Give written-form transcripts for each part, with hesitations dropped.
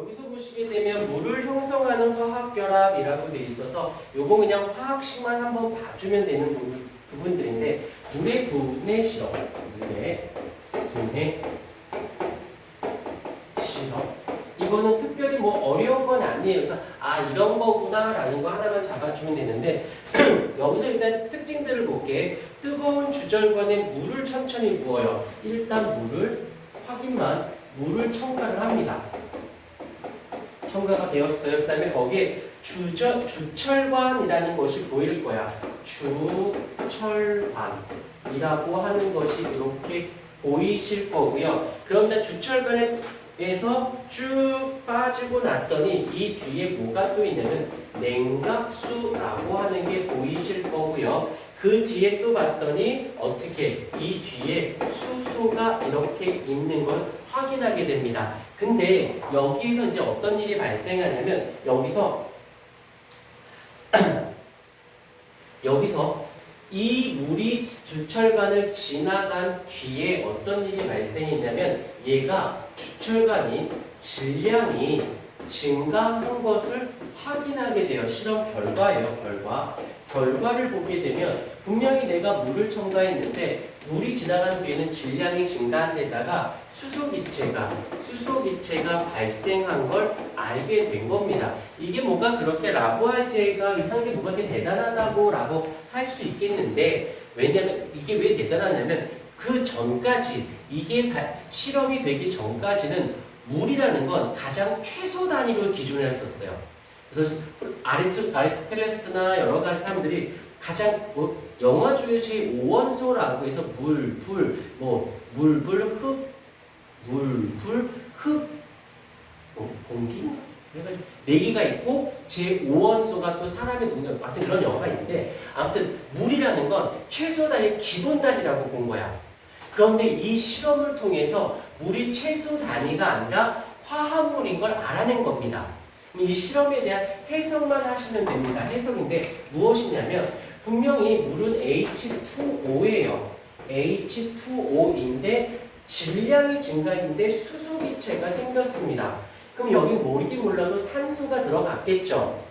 여기서 보시게 되면 물을 형성하는 화학결합이라고 되어 있어서 요거 그냥 화학식만 한번 봐주면 되는 부분들인데 물의 분해 실험, 물의 분해 실험 이거는 특별히 뭐 어려운 건 아니에요. 그래서 아 이런 거구나 라는 거 하나만 잡아주면 되는데 여기서 일단 특징들을 볼게. 뜨거운 주절관에 물을 천천히 부어요. 일단 물을 확인만 물을 첨가를 합니다. 첨가가 되었어요. 그 다음에 거기에 주철관이라는 것이 보일 거야. 주철관이라고 하는 것이 이렇게 보이실 거고요. 그런데 주철관에서 쭉 빠지고 났더니 이 뒤에 뭐가 또 있냐면 냉각수라고 하는 게 보이실 거고요. 그 뒤에 또 봤더니 어떻게 이 뒤에 수소가 이렇게 있는 걸 확인하게 됩니다. 근데 여기에서 이제 어떤 일이 발생하냐면 여기서 이 물이 주철관을 지나간 뒤에 어떤 일이 발생했냐면 얘가 주철관이 질량이 증가한 것을 확인하게 돼요. 실험 결과예요. 결과를 보게 되면 분명히 내가 물을 첨가했는데 물이 지나간 뒤에는 질량이 증가한 데다가 수소기체가 발생한 걸 알게 된 겁니다. 이게 뭐가 그렇게 라보아제가 한 게 뭐가 그렇게 대단하다고 라고 할 수 있겠는데 왜냐면 이게 왜 대단하냐면 그 전까지 이게 실험이 되기 전까지는 물이라는 건 가장 최소 단위로 기준을 했었어요. 그래서 아리스토텔레스나 여러 가지 사람들이 가장 영화 중에 제일 5원소라고 해서 물, 불, 흙, 공기인가? 해가지고 4개가 있고 제 5원소가 또 사람의 눈, 같은 그런 영화가 있는데 아무튼 물이라는 건 최소 단위, 기본 단위라고 본 거야. 그런데 이 실험을 통해서 물이 최소 단위가 아니라 화합물인 걸 알아낸 겁니다. 이 실험에 대한 해석만 하시면 됩니다. 해석인데 무엇이냐면 분명히 물은 H2O예요. H2O인데 질량이 증가했는데 수소기체가 생겼습니다. 그럼 여기 모르기 몰라도 산소가 들어갔겠죠.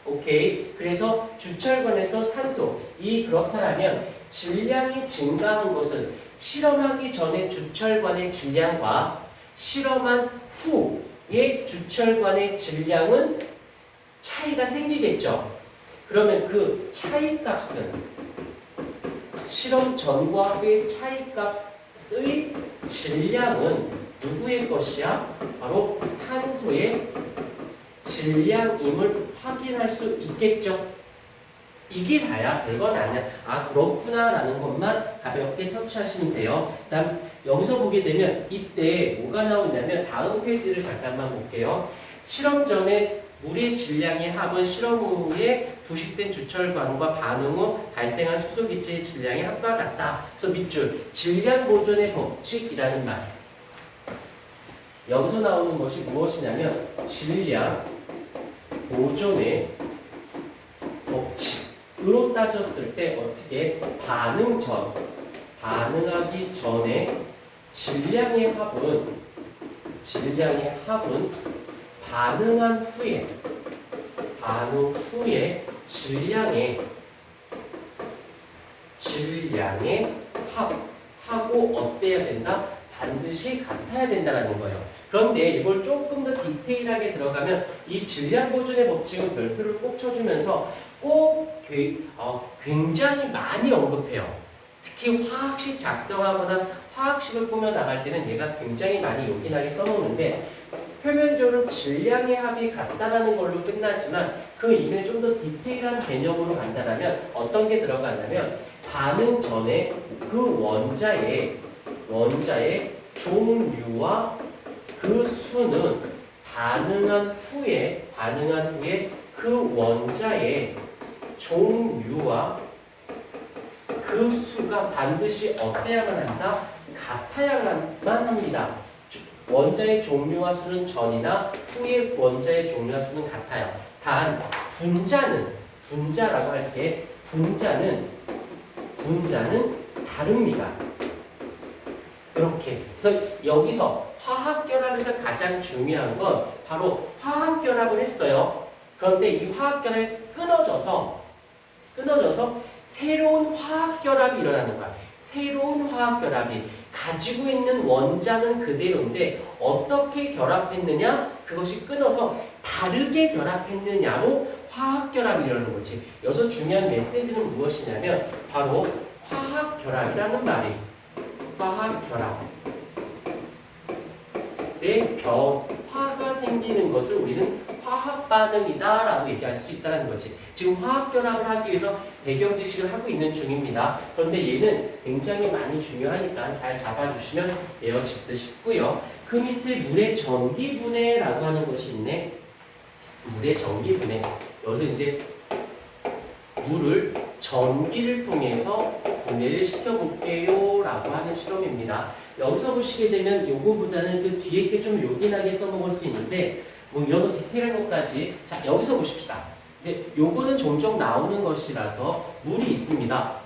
오케이. 그래서 주철관에서 산소. 그렇다면 질량이 증가한 것은 실험하기 전에 주철관의 질량과 실험한 후의 주철관의 질량은 차이가 생기겠죠. 그러면 그 차이값은 실험 전과 후의 차이값의 질량은 누구의 것이야? 바로 산소의 질량임을 확인할 수 있겠죠. 이게 다야. 별건 아니야. 아 그렇구나 라는 것만 가볍게 터치하시면 돼요. 다음 여기서 보게 되면 이때 뭐가 나오냐면 다음 페이지를 잠깐만 볼게요. 실험 전에 물의 질량의 합은 실험 후에 부식된 주철관과 반응 후 발생한 수소기체의 질량의 합과 같다. 그래서 밑줄 질량 보존의 법칙이라는 말. 여기서 나오는 것이 무엇이냐면 질량 보존의 법칙으로 따졌을 때 어떻게 반응하기 전에 질량의 합은 반응 후에 질량의 합하고 어때야 된다? 반드시 같아야 된다는 거예요. 그런데 이걸 조금 더 디테일하게 들어가면 이 질량 보존의 법칙은 별표를 꼭 쳐주면서 꼭 굉장히 많이 언급해요. 특히 화학식 작성하거나 화학식을 꾸며 나갈 때는 얘가 굉장히 많이 요긴하게 써놓는데 표면적으로 질량의 합이 같다라는 걸로 끝났지만 그 이후에 좀 더 디테일한 개념으로 간다면 어떤 게 들어가냐면 반응 전에 그 원자의 종류와 그 수는 반응한 후에 그 원자의 종류와 그 수가 반드시 어때야만 한다? 같아야만 합니다. 원자의 종류와 수는 전이나 후의 원자의 종류와 수는 같아요. 단 분자라고 할 때 분자는 다릅니다. 이렇게. 그래서 여기서 화학결합에서 가장 중요한 건 바로 화학결합을 했어요. 그런데 이 화학결합이 끊어져서 새로운 화학결합이 일어나는 거야. 새로운 화학결합이 가지고 있는 원자는 그대로인데 어떻게 결합했느냐? 그것이 끊어서 다르게 결합했느냐로 화학결합이 일어나는 거지. 여기서 중요한 메시지는 무엇이냐면 바로 화학결합이라는 말이 화가 생기는 것을 우리는 화학반응이다라고 얘기할 수 있다는 거지. 지금 화학결합을 하기 위해서 배경 지식을 하고 있는 중입니다. 그런데 얘는 굉장히 많이 중요하니까 잘 잡아주시면 외워질 듯 싶고요. 그 밑에 물의 전기분해라고 하는 것이 있네. 물의 전기분해. 여기서 이제 물을 전기를 통해서 분해를 시켜볼게요 라고 하는 실험입니다. 여기서 보시게 되면 요거보다는 그 뒤에 게 좀 요긴하게 써먹을 수 있는데 뭐 이런 거 디테일한 것까지. 자, 여기서 보십시다. 근데 요거는 종종 나오는 것이라서 물이 있습니다.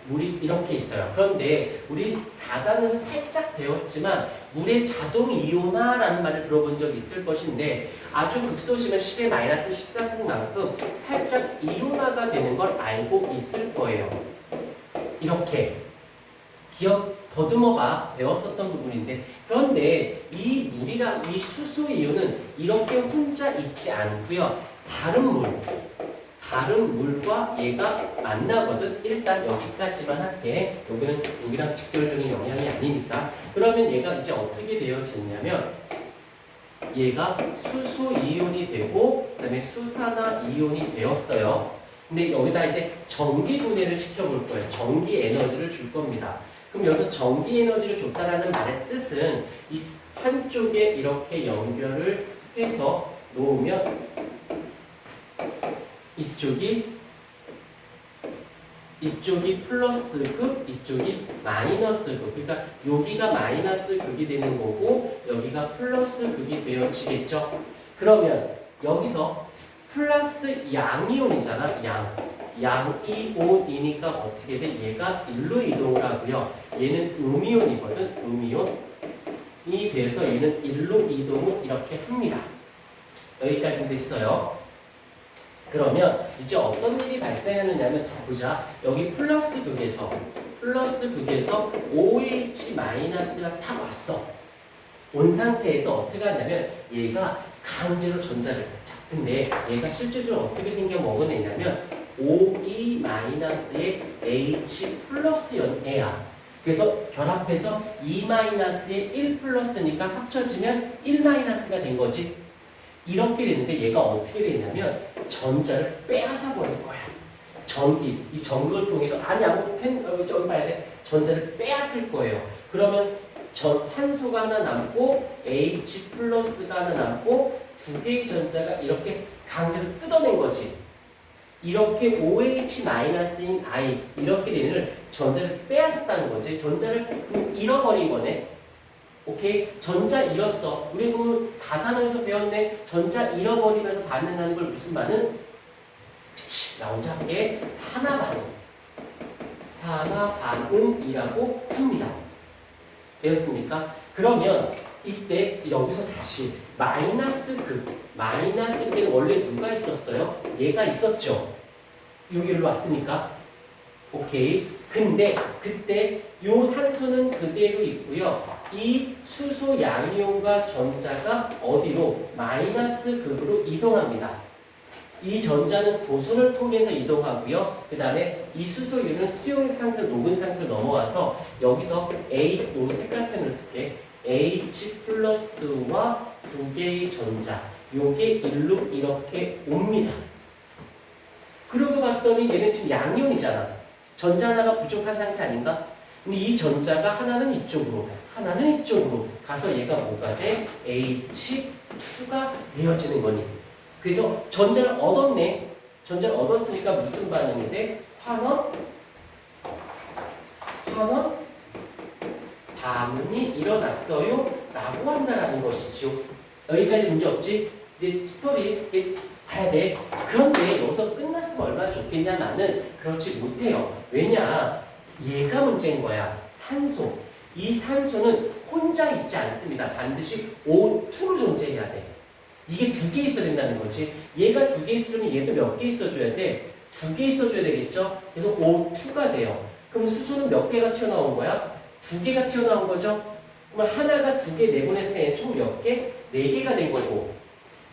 물이 이렇게 있어요. 그런데 우리 4단에서 살짝 배웠지만 물의 자동 이온화라는 말을 들어본 적이 있을 것인데 아주 극소시면 10의 마이너스 14승만큼 살짝 이온화가 되는 걸 알고 있을 거예요. 이렇게 더듬어봐 배웠었던 부분인데, 그런데 이 수소 이온은 이렇게 혼자 있지 않고요. 다른 물과 얘가 만나거든. 일단 여기까지만 할게. 여기랑 직결적인 영향이 아니니까. 그러면 얘가 이제 어떻게 되어졌냐면 얘가 수소 이온이 되고 그다음에 수산화 이온이 되었어요. 근데 여기다 이제 전기 분해를 시켜볼 거예요. 전기 에너지를 줄 겁니다. 그럼 여기서 전기 에너지를 줬다라는 말의 뜻은 이 한쪽에 이렇게 연결을 해서 놓으면 이쪽이 플러스극, 이쪽이 마이너스극. 그러니까 여기가 마이너스극이 되는 거고 여기가 플러스극이 되어지겠죠. 그러면 여기서 플러스 양이온이잖아. 양이온이니까 어떻게 돼? 얘가 일로 이동을 하고요. 얘는 음이온이거든. 음이온이 돼서 얘는 일로 이동을 이렇게 합니다. 여기까지 됐어요. 그러면 이제 어떤 일이 발생하느냐면, 자 보자. 여기 플러스 극에서 OH-가 탁 왔어. 온 상태에서 어떻게 하냐면 얘가 강제로 전자를 자, 근데 얘가 실제적으로 어떻게 생겨 먹어내냐면 OE-의 H 플러스 연애야. 그래서 결합해서 2-의 1 플러스니까 합쳐지면 1-가 된 거지. 이렇게 되는데 얘가 어떻게 되냐면 전자를 빼앗아 버릴 거야. 이 전극을 통해서 저기 봐야 돼. 전자를 빼앗을 거예요. 그러면 산소가 하나 남고 H 플러스가 하나 남고 두 개의 전자가 이렇게 강제로 뜯어낸 거지. 이렇게 OH-인 I 이렇게 되는 전자를 빼앗았다는 거지. 전자를 잃어버린 거네. 오케이? 전자 잃었어. 우리 그 4단원에서 배웠네. 전자 잃어버리면서 반응하는 걸 무슨 반응? 그치. 나 혼자 할게. 산화반응이라고 합니다. 되었습니까? 그러면 이때 여기서 다시 마이너스극에는 원래 누가 있었어요? 얘가 있었죠. 여기로 왔으니까. 오케이. 근데 그때 요 산소는 그대로 있고요. 이 수소 양이온과 전자가 어디로? 마이너스극으로 이동합니다. 이 전자는 도선을 통해서 이동하고요. 그 다음에 이 수소이온은 수용액 상태로 녹은 상태로 넘어와서 여기서 요 색깔펜을 쓸게. H 플러스와 두 개의 전자, 요게 일로 이렇게 옵니다. 그러고 봤더니 얘는 지금 양이온이잖아. 전자 하나가 부족한 상태 아닌가? 근데 이 전자가 하나는 이쪽으로, 하나는 이쪽으로 가서 얘가 뭐가 돼? H2가 되어지는 거니. 그래서 전자를 얻었네. 전자를 얻었으니까 무슨 반응이 돼? 환원 반응이 일어났어요 라고 한다라는 것이죠. 여기까지 문제 없지? 이제 스토리 봐야 돼. 그런데 여기서 끝났으면 얼마나 좋겠냐마는 그렇지 못해요. 왜냐? 얘가 문제인 거야. 산소. 이 산소는 혼자 있지 않습니다. 반드시 O2로 존재해야 돼. 이게 두 개 있어야 된다는 거지. 얘가 두 개 있으려면 얘도 몇 개 있어줘야 돼? 두 개 있어줘야 되겠죠? 그래서 O2가 돼요. 그럼 수소는 몇 개가 튀어나온 거야? 두 개가 튀어나온 거죠? 그러면 하나가 두 개 내보내서 얘는 총 몇 개? 네 개가 된 거고,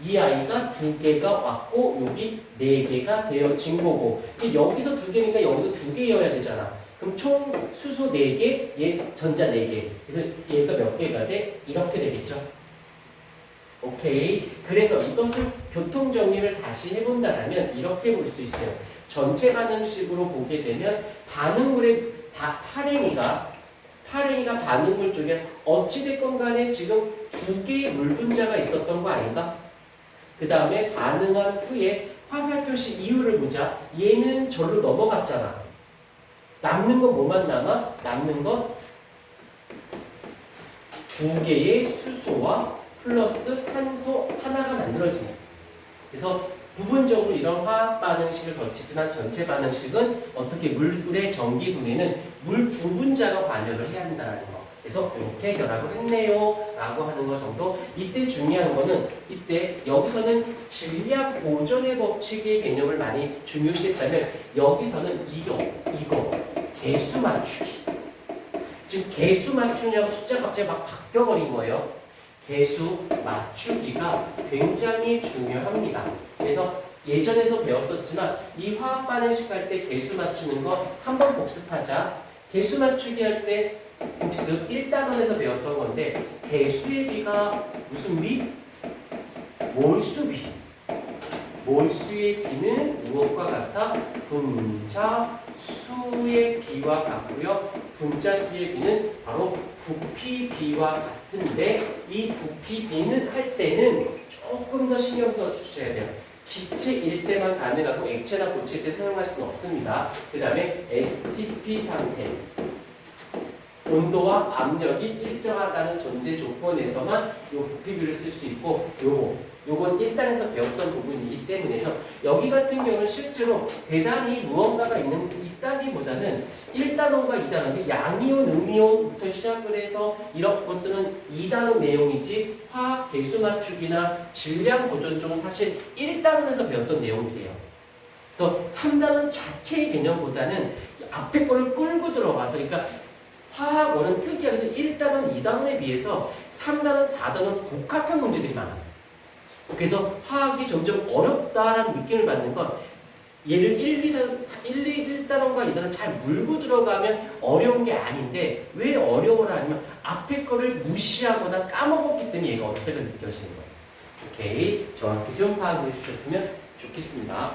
이 아이가 두 개가 왔고 여기 네 개가 되어진 거고, 여기서 두 개니까 여기도 두 개여야 되잖아. 그럼 총 수소 4개, 얘 전자 4개. 그래서 얘가 몇 개가 돼? 이렇게 되겠죠. 오케이. 그래서 이것을 교통 정리를 다시 해본다면 이렇게 볼 수 있어요. 전체 반응식으로 보게 되면 반응물의 파랭이가 반응물 쪽에 어찌됐건 간에 지금 두 개의 물 분자가 있었던 거 아닌가? 그 다음에 반응한 후에 화살표시 이유를 보자. 얘는 절로 넘어갔잖아. 남는 건 뭐만 남아? 남는 건 두 개의 수소와 플러스 산소 하나가 만들어지네. 그래서 부분적으로 이런 화학 반응식을 거치지만 전체 반응식은 어떻게 물의 전기 분해는 물 두 분자가 관여를 해야 한다는 거. 그래서 이렇게 결합을 했네요 라고 하는 거 정도. 이때 중요한 거는 이때 여기서는 질량 보존의 법칙의 개념을 많이 중요시했다면 여기서는 이거 개수 맞추기. 지금 개수 맞추냐고 숫자가 갑자기 막 바뀌어버린 거예요. 개수 맞추기가 굉장히 중요합니다. 그래서 예전에서 배웠었지만 이 화학 반응식 할 때 개수 맞추는 거 한번 복습하자. 개수 맞추기 할 때 복습 1단원에서 배웠던 건데 개수의 비가 무슨 비? 몰수 비. 몰수의 비는 무엇과 같아? 분자 수의 비와 같고요. 분자 수의 비는 바로 부피 비와 같은데 이 부피 비는 할 때는 조금 더 신경 써 주셔야 돼요. 기체일 때만 가능하고 액체나 고체일 때 사용할 수는 없습니다. 그 다음에 STP 상태. 온도와 압력이 일정하다는 존재 조건에서만 이 부피비를 쓸 수 있고 요건 1단에서 배웠던 부분이기 때문에서 여기 같은 경우는 실제로 대단히 무언가가 있다기보다는 1단원과 2단원, 양이온, 음이온부터 시작을 해서 이런 것들은 2단원 내용이지 화학 개수 맞추기나 질량 보존 쪽은 사실 1단원에서 배웠던 내용들이에요. 그래서 3단원 자체의 개념보다는 앞에 거를 끌고 들어가서 그러니까 화학원은 특이하게도 1단원, 2단원에 비해서 3단원, 4단원 복합한 문제들이 많아요. 그래서 화학이 점점 어렵다라는 느낌을 받는 건 얘를 1단원과 2단원 잘 물고 들어가면 어려운 게 아닌데 왜 어려워라 하면 앞에 거를 무시하거나 까먹었기 때문에 얘가 어렵다고 느껴지는 거예요. 오케이. 정확히 좀 파악해 주셨으면 좋겠습니다.